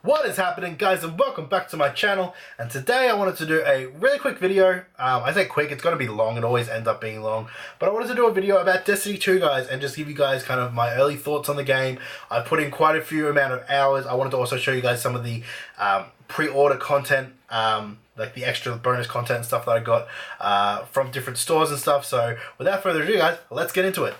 What is happening, guys, and welcome back to my channel. And today I wanted to do a really quick video. I say quick, it's going to be long, it always ends up being long, but I wanted to do a video about Destiny 2, guys, and just give you guys kind of my early thoughts on the game. I put in quite a few amount of hours. I wanted to also show you guys some of the pre-order content, like the extra bonus content and stuff that I got from different stores and stuff. So without further ado, guys, let's get into it.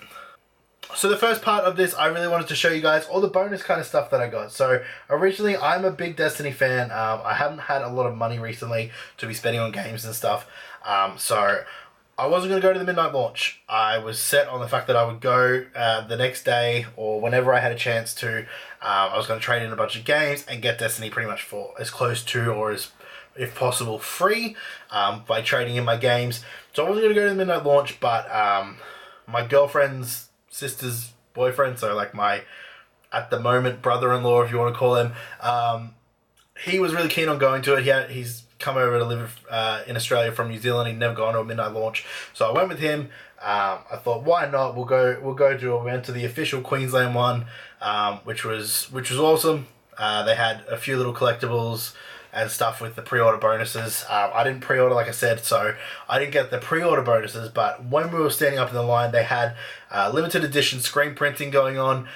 So the first part of this, I really wanted to show you guys all the bonus kind of stuff that I got. So originally, I'm a big Destiny fan. I haven't had a lot of money recently to be spending on games and stuff. So I wasn't going to go to the midnight launch. I was set on the fact that I would go the next day or whenever I had a chance to. I was going to trade in a bunch of games and get Destiny pretty much for as close to or as, if possible, free by trading in my games. So I wasn't going to go to the midnight launch, but my girlfriend's sister's boyfriend, so like my, at the moment, brother-in-law, if you want to call him, he was really keen on going to it. He's come over to live in Australia from New Zealand. He'd never gone to a midnight launch, so I went with him. I thought, why not? We went to the official Queensland one, which was awesome. They had a few little collectibles and stuff with the pre-order bonuses. I didn't pre-order, like I said, so I didn't get the pre-order bonuses, but when we were standing up in the line, they had limited edition screen printing going on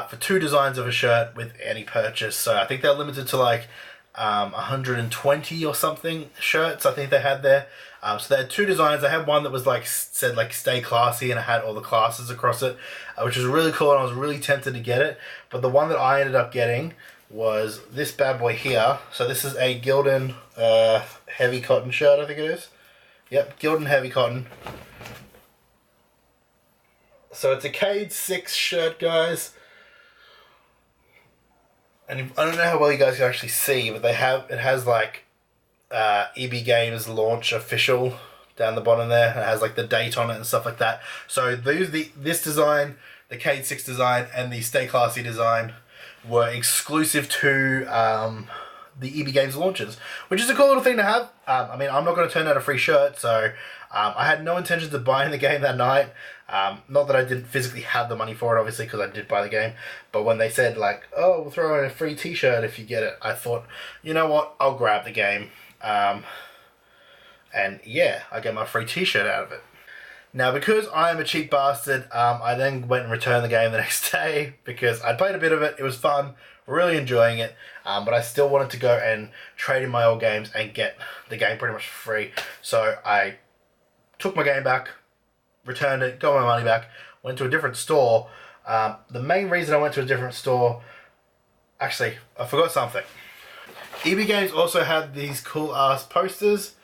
for 2 designs of a shirt with any purchase. So I think they're limited to like 120 or something shirts I think they had there. So they had 2 designs. They had one that was like, said like stay classy, and it had all the classes across it, which was really cool, and I was really tempted to get it. But the one that I ended up getting was this bad boy here. So this is a Gildan heavy cotton shirt, I think it is. Yep, Gildan heavy cotton. So it's a Cade 6 shirt, guys. And I don't know how well you guys can actually see, but it has like EB Games launch official down the bottom there. It has like the date on it and stuff like that. So this design, the Cade 6 design, and the Stay Classy design were exclusive to the EB Games launches, which is a cool little thing to have. I mean, I'm not going to turn out a free shirt, so I had no intentions of buying the game that night. Not that I didn't physically have the money for it, obviously, because I did buy the game. But when they said, like, oh, we'll throw in a free t-shirt if you get it, I thought, you know what, I'll grab the game. And yeah, I get my free t-shirt out of it. Now, because I am a cheap bastard, I then went and returned the game the next day because I played a bit of it. It was fun, really enjoying it, but I still wanted to go and trade in my old games and get the game pretty much for free. So I took my game back, returned it, got my money back, went to a different store. The main reason I went to a different store, actually, I forgot something. EB Games also had these cool ass posters.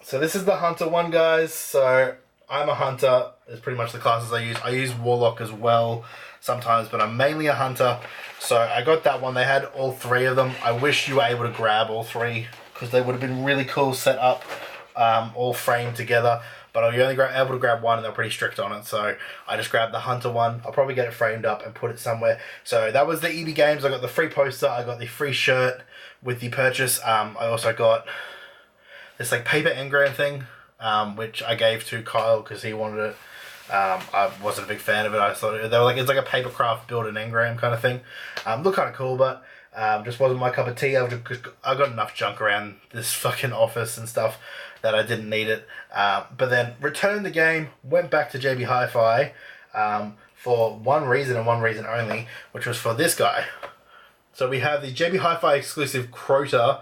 So this is the Hunter one, guys. So I'm a Hunter. It's pretty much the classes I use. I use Warlock as well sometimes, but I'm mainly a Hunter. So I got that one. They had all 3 of them. I wish you were able to grab all 3 because they would have been really cool set up, all framed together. But you're only able to grab one, and they're pretty strict on it. So I just grabbed the Hunter one. I'll probably get it framed up and put it somewhere. So that was the EB Games. I got the free poster. I got the free shirt with the purchase. I also got this like paper engram thing, which I gave to Kyle because he wanted it. I wasn't a big fan of it. I thought they were like, it's like a paper craft build an engram kind of thing. Looked kind of cool, but just wasn't my cup of tea. I got enough junk around this fucking office and stuff that I didn't need it. But then returned the game, went back to JB Hi-Fi for one reason and one reason only, which was for this guy. So we have the JB Hi-Fi exclusive Crota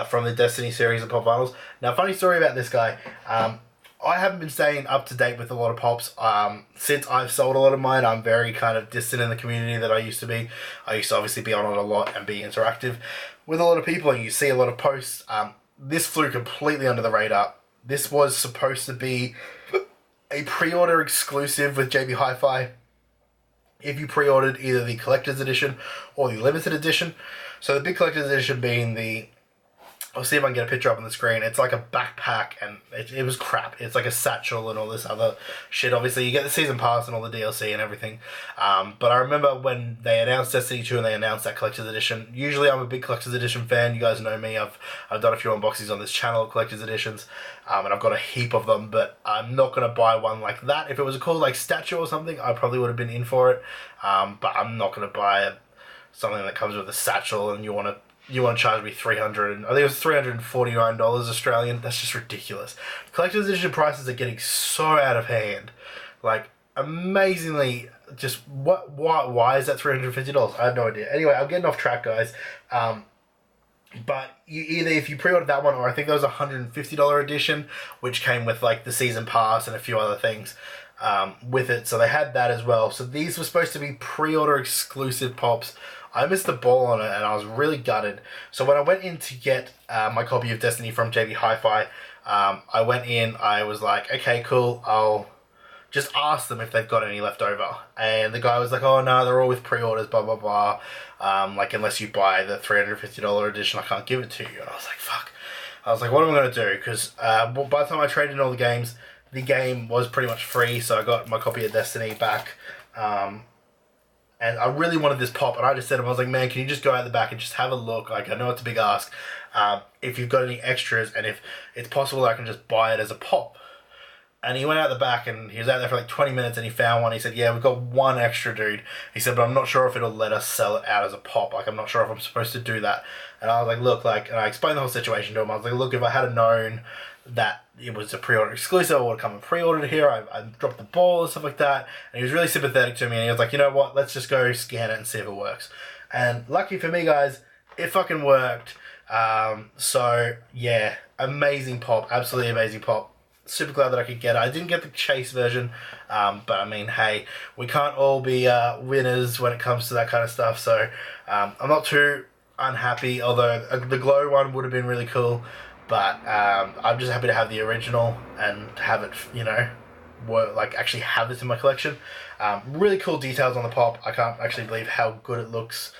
from the Destiny series of pop vinyls. Now, funny story about this guy. I haven't been staying up to date with a lot of pops. Since I've sold a lot of mine, I'm very kind of distant in the community that I used to be. I used to obviously be on it a lot and be interactive with a lot of people, and you see a lot of posts. This flew completely under the radar. This was supposed to be a pre-order exclusive with JB Hi-Fi if you pre-ordered either the collector's edition or the limited edition. So the big collector's edition being the, I'll see if I can get a picture up on the screen. It's like a backpack, and it was crap. It's like a satchel and all this other shit. Obviously, you get the season pass and all the DLC and everything. But I remember when they announced Destiny 2 and they announced that collector's edition. Usually, I'm a big collector's edition fan. You guys know me. I've done a few unboxings on this channel of collector's editions, and I've got a heap of them. But I'm not gonna buy one like that. If it was a cool like statue or something, I probably would have been in for it. But I'm not gonna buy a something that comes with a satchel, and you want to charge me 300, I think it was $349 Australian. That's just ridiculous. Collector's edition prices are getting so out of hand. Like, amazingly, just why is that $350? I have no idea. Anyway, I'm getting off track, guys. But either if you pre-ordered that one, or I think there was a $150 edition, which came with like the season pass and a few other things with it. So they had that as well. So these were supposed to be pre-order exclusive pops. I missed the ball on it, and I was really gutted. So when I went in to get my copy of Destiny from JB Hi-Fi, I went in, I was like, okay, cool, I'll just ask them if they've got any left over. And the guy was like, oh no, they're all with pre-orders, blah, blah, blah. Like, unless you buy the $350 edition, I can't give it to you. And I was like, fuck. I was like, what am I going to do? Because by the time I traded in all the games, the game was pretty much free, so I got my copy of Destiny back. And I really wanted this pop, and I just said to him, I was like, man, can you just go out the back and just have a look? Like, I know it's a big ask. If you've got any extras, and if it's possible I can just buy it as a pop. And he went out the back, and he was out there for like 20 minutes, and he found one. He said, yeah, we've got one extra, dude. He said, but I'm not sure if it'll let us sell it out as a pop. Like, I'm not sure if I'm supposed to do that. And I was like, look, like, and I explained the whole situation to him. I was like, look, if I had known that it was a pre-order exclusive, I would have come and pre-ordered here. I dropped the ball and stuff like that. And he was really sympathetic to me, and he was like, you know what, let's just go scan it and see if it works. And lucky for me, guys, it fucking worked. So, yeah, amazing pop, absolutely amazing pop. Super glad that I could get it. I didn't get the chase version, but I mean, hey, we can't all be winners when it comes to that kind of stuff, so I'm not too unhappy, although the glow one would have been really cool, but I'm just happy to have the original and have it, you know, like actually have this in my collection. Really cool details on the pop. I can't actually believe how good it looks,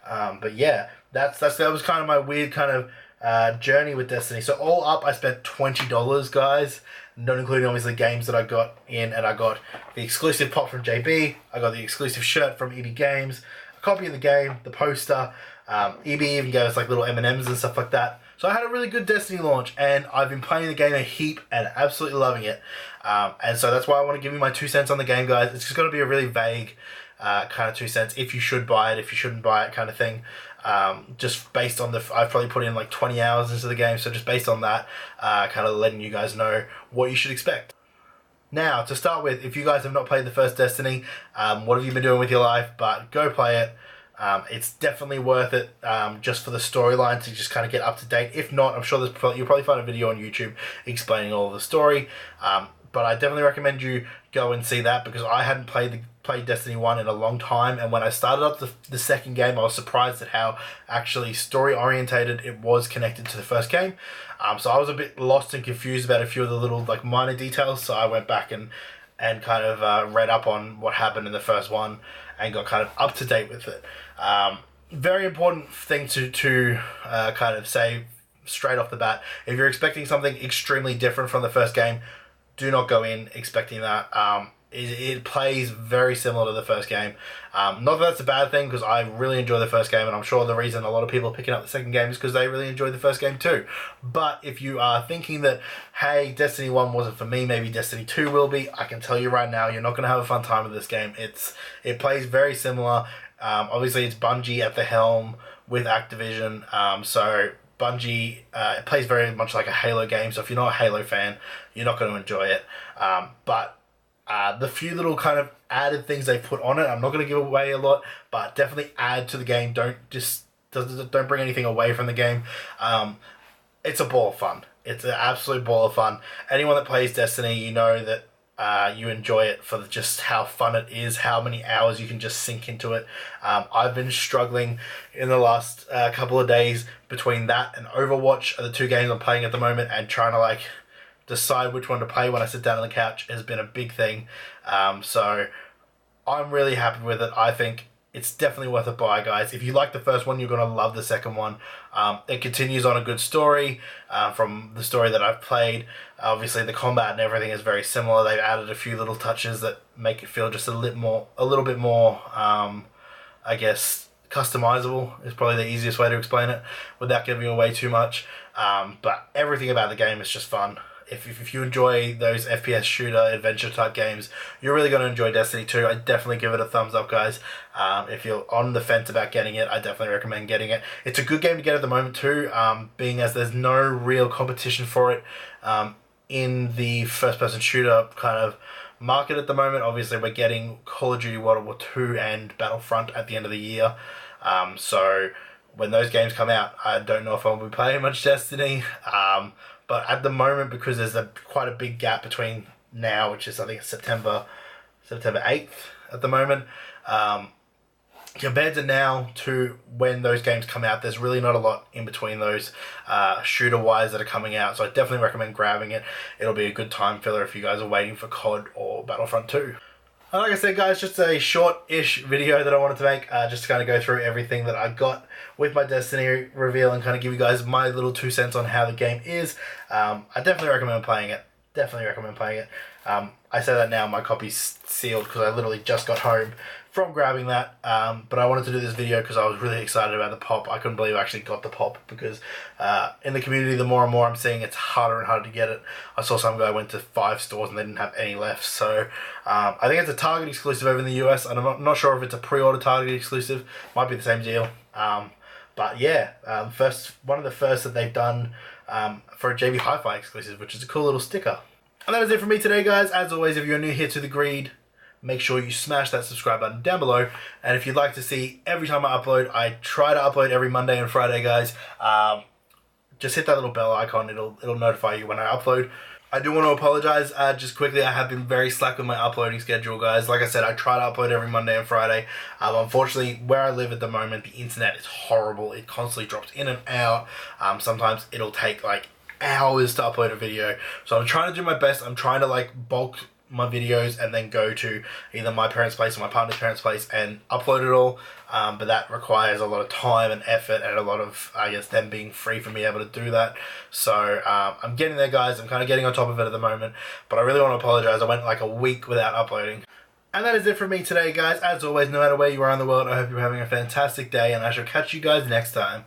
but yeah, that was kind of my weird kind of journey with Destiny. So all up, I spent $20, guys, not including obviously games that I got in, and I got the exclusive pop from JB, I got the exclusive shirt from EB Games, a copy of the game, the poster, EB even gave us like little M&Ms and stuff like that. So I had a really good Destiny launch, and I've been playing the game a heap and absolutely loving it. And so that's why I want to give you my 2 cents on the game, guys. It's just going to be a really vague kind of 2 cents, if you should buy it, if you shouldn't buy it kind of thing. Just based on I've probably put in like 20 hours into the game, so just based on that, kind of letting you guys know what you should expect. Now, to start with, if you guys have not played the first Destiny, what have you been doing with your life? But go play it. It's definitely worth it, just for the storyline, to just kind of get up to date. If not, I'm sure you'll probably find a video on YouTube explaining all of the story. But I definitely recommend you go and see that, because I hadn't played Destiny 1 in a long time, and when I started up the second game, I was surprised at how actually story orientated it was connected to the first game. So I was a bit lost and confused about a few of the little like minor details, so I went back and kind of read up on what happened in the first one and got kind of up to date with it. Very important thing to kind of say straight off the bat: if you're expecting something extremely different from the first game, do not go in expecting that. It plays very similar to the first game. Not that that's a bad thing, because I really enjoy the first game, and I'm sure the reason a lot of people are picking up the second game is because they really enjoyed the first game too. But if you are thinking that, hey, Destiny 1 wasn't for me, maybe Destiny 2 will be, I can tell you right now, you're not going to have a fun time with this game. It plays very similar. Obviously, it's Bungie at the helm with Activision, so Bungie, it plays very much like a Halo game, so if you're not a Halo fan, you're not going to enjoy it. But the few little kind of added things they put on it, I'm not going to give away a lot, but definitely add to the game. Don't bring anything away from the game. It's a ball of fun. It's an absolute ball of fun. Anyone that plays Destiny, you know that you enjoy it for just how fun it is, how many hours you can just sink into it. I've been struggling in the last couple of days between that and Overwatch, are the two games I'm playing at the moment, and trying to like decide which one to play when I sit down on the couch has been a big thing. So I'm really happy with it. I think it's definitely worth a buy, guys. If you like the first one, you're going to love the second one. It continues on a good story from the story that I've played. Obviously, the combat and everything is very similar. They've added a few little touches that make it feel just a little bit more, I guess, customizable is probably the easiest way to explain it without giving away too much. But everything about the game is just fun. if you enjoy those FPS shooter adventure type games, you're really going to enjoy Destiny 2. I definitely give it a thumbs up, guys. If you're on the fence about getting it, I definitely recommend getting it. It's a good game to get at the moment too, being as there's no real competition for it in the first-person shooter kind of market at the moment. Obviously, we're getting Call of Duty World War II and Battlefront at the end of the year. So when those games come out, I don't know if I'll be playing much Destiny. But at the moment, because there's quite a big gap between now, which is I think September 8th at the moment, compared to now to when those games come out, there's really not a lot in between those shooter-wise that are coming out. So I definitely recommend grabbing it. It'll be a good time filler if you guys are waiting for COD or Battlefront 2. And like I said, guys, just a short-ish video that I wanted to make, just to kind of go through everything that I got with my Destiny reveal and kind of give you guys my little 2 cents on how the game is. I definitely recommend playing it. Definitely recommend playing it. I say that now, my copy's sealed because I literally just got home from grabbing that. But I wanted to do this video because I was really excited about the pop. I couldn't believe I actually got the pop because in the community, the more and more I'm seeing, it's harder and harder to get it. I saw some guy went to 5 stores and they didn't have any left. So I think it's a Target exclusive over in the US, and I'm not sure if it's a pre-order Target exclusive. Might be the same deal. But yeah, one of the first that they've done for a JB HiFi exclusive, which is a cool little sticker. And that is it for me today, guys. As always, if you're new here to the Greed, make sure you smash that subscribe button down below. And if you'd like to see every time I upload, I try to upload every Monday and Friday, guys. Just hit that little bell icon. It'll notify you when I upload. I do want to apologize just quickly. I have been very slack with my uploading schedule, guys. Like I said, I try to upload every Monday and Friday. Unfortunately, where I live at the moment, the internet is horrible. It constantly drops in and out. Sometimes it'll take like hours to upload a video. So I'm trying to do my best. I'm trying to like bulk my videos and then go to either my parents' place or my partner's parents' place and upload it all. But that requires a lot of time and effort and a lot of, I guess, them being free for me able to do that. So I'm getting there, guys. I'm kind of getting on top of it at the moment. But I really want to apologize. I went like a week without uploading. And that is it from me today, guys. As always, no matter where you are in the world, I hope you're having a fantastic day, and I shall catch you guys next time.